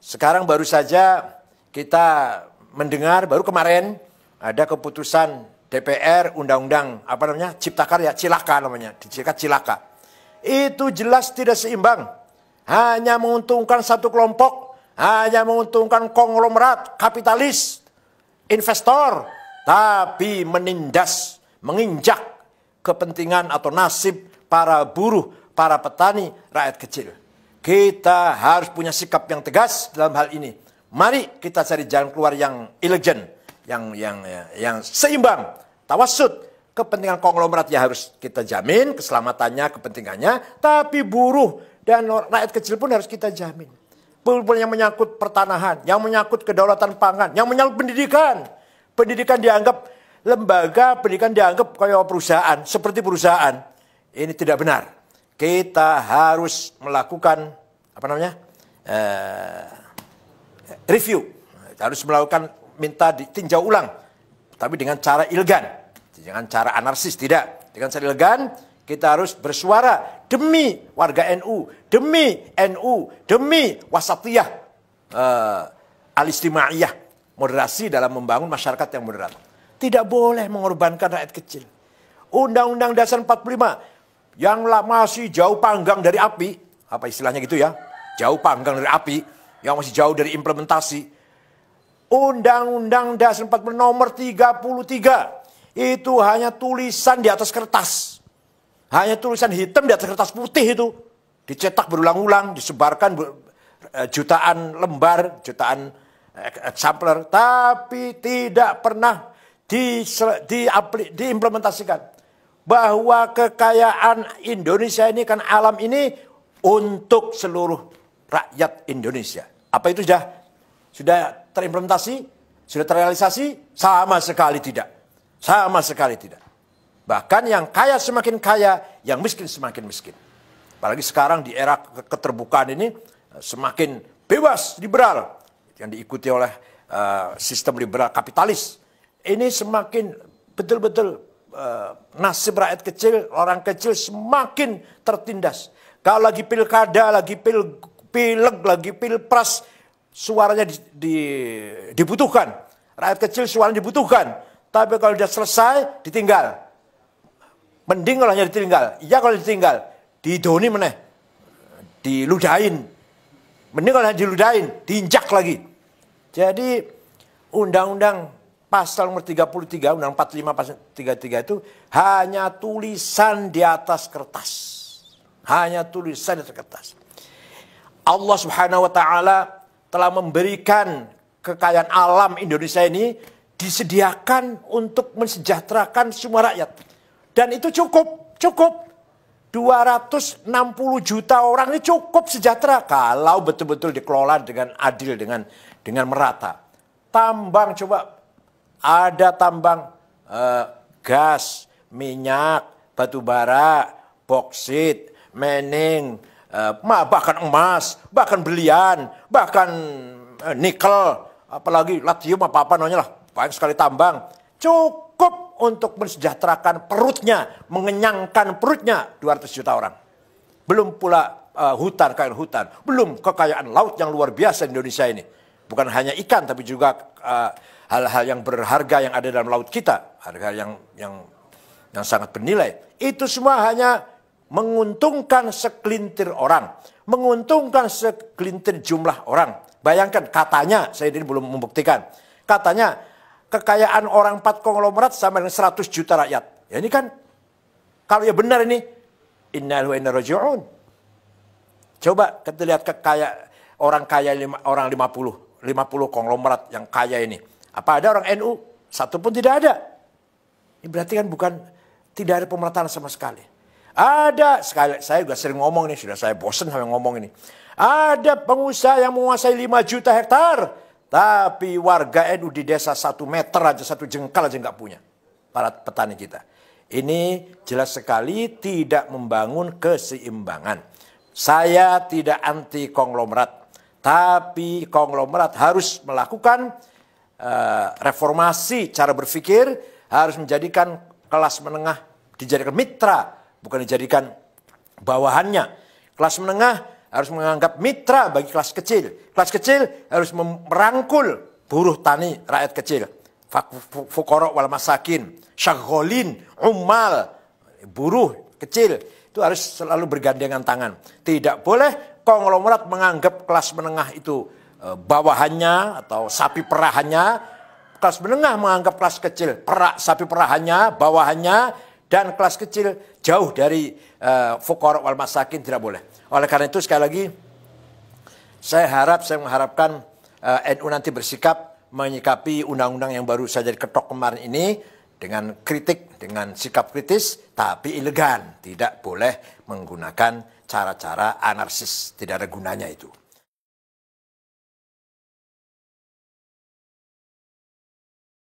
Sekarang baru saja kita mendengar, baru kemarin ada keputusan DPR Undang-Undang Cipta Karya, Cilaka namanya, disingkat Cilaka. Itu jelas tidak seimbang. Hanya menguntungkan satu kelompok, hanya menguntungkan konglomerat, kapitalis, investor, tapi menindas, menginjak kepentingan atau nasib para buruh, para petani, rakyat kecil. Kita harus punya sikap yang tegas dalam hal ini. Mari kita cari jalan keluar yang elegan, yang seimbang, tawassut. Kepentingan konglomerat ya harus kita jamin, keselamatannya, kepentingannya. Tapi buruh dan rakyat kecil pun harus kita jamin. Yang menyangkut pertanahan, yang menyangkut kedaulatan pangan, yang menyangkut pendidikan. Pendidikan dianggap lembaga, pendidikan dianggap kayak perusahaan, seperti perusahaan. Ini tidak benar. Kita harus melakukan review, harus melakukan minta ditinjau ulang, tapi dengan cara elegan, dengan cara anarkis tidak, dengan cara elegan. Kita harus bersuara demi warga NU, demi NU, demi wasatiyah, al-istimaiyah, moderasi dalam membangun masyarakat yang moderat. Tidak boleh mengorbankan rakyat kecil. Undang-Undang Dasar 45 yang masih jauh panggang dari api, apa istilahnya gitu ya, jauh panggang dari api, yang masih jauh dari implementasi. Undang-Undang Dasar 45 nomor 33 itu hanya tulisan di atas kertas. Hanya tulisan hitam di atas kertas putih itu. Dicetak berulang-ulang, disebarkan jutaan lembar, jutaan eksemplar. Tapi tidak pernah diimplementasikan. Bahwa kekayaan Indonesia ini kan alam ini untuk seluruh rakyat Indonesia. Apa itu sudah terimplementasi? Sudah terrealisasi? Sama sekali tidak. Sama sekali tidak. Bahkan yang kaya semakin kaya, yang miskin semakin miskin. Apalagi sekarang di era keterbukaan ini semakin bebas, liberal. Yang diikuti oleh sistem liberal kapitalis. Ini semakin betul-betul nasib rakyat kecil, orang kecil semakin tertindas. Kalau lagi pilkada, lagi pileg, lagi pilpres, suaranya dibutuhkan. Rakyat kecil suaranya dibutuhkan. Tapi kalau sudah selesai, ditinggal. Mending kalau hanya ditinggal. Iya kalau ditinggal. Didoni meneh. Diludahin. Mending kalau hanya diludahin. Diinjak lagi. Jadi undang-undang pasal nomor 33, undang 45 pasal 33 itu hanya tulisan di atas kertas. Hanya tulisan di atas kertas. Allah Subhanahu wa taala telah memberikan kekayaan alam Indonesia ini disediakan untuk mensejahterakan semua rakyat. Dan itu cukup. 260 juta orang ini cukup sejahtera kalau betul-betul dikelola dengan adil, dengan merata. Tambang coba, ada tambang gas, minyak, batu bara, boksit, mening, bahkan emas, bahkan berlian, bahkan nikel, apalagi lithium apa namanya lah, banyak sekali tambang. Cukup untuk mensejahterakan perutnya, mengenyangkan perutnya 200 juta orang. Belum pula kekayaan hutan, belum kekayaan laut yang luar biasa di Indonesia ini. Bukan hanya ikan, tapi juga hal-hal yang berharga yang ada dalam laut kita, harga yang sangat bernilai. Itu semua hanya menguntungkan segelintir orang, menguntungkan segelintir jumlah orang. Bayangkan, katanya, saya ini belum membuktikan, katanya kekayaan orang 4 konglomerat sama dengan 100 juta rakyat. Ya ini kan, kalau ya benar ini, innalillahi wa inna ilaihi raji'un. Coba kita lihat orang kaya orang 50 konglomerat yang kaya ini. Apa ada orang NU? Satu pun tidak ada. Ini berarti kan tidak ada pemerataan sama sekali. Ada, saya juga sering ngomong ini, sudah saya bosan sama ngomong ini. Ada pengusaha yang menguasai 5 juta hektar. Tapi warga NU di desa 1 meter aja, 1 jengkal aja nggak punya. Para petani kita. Ini jelas sekali tidak membangun keseimbangan. Saya tidak anti konglomerat. Tapi konglomerat harus melakukan reformasi cara berpikir. Harus menjadikan kelas menengah dijadikan mitra. Bukan dijadikan bawahannya. Kelas menengah harus menganggap mitra bagi kelas kecil. Kelas kecil harus merangkul buruh tani, rakyat kecil. Fuqara wal masakin, syagholin, ummal, buruh kecil. Itu harus selalu bergandengan tangan. Tidak boleh konglomerat menganggap kelas menengah itu bawahannya atau sapi perahannya. Kelas menengah menganggap kelas kecil sapi perahannya, bawahannya, dan kelas kecil jauh dari fuqara wal masakin, tidak boleh. Oleh karena itu sekali lagi saya mengharapkan NU nanti bersikap menyikapi undang-undang yang baru saja diketok kemarin ini dengan kritik, dengan sikap kritis, tapi elegan. Tidak boleh menggunakan cara-cara anarkis, tidak ada gunanya itu.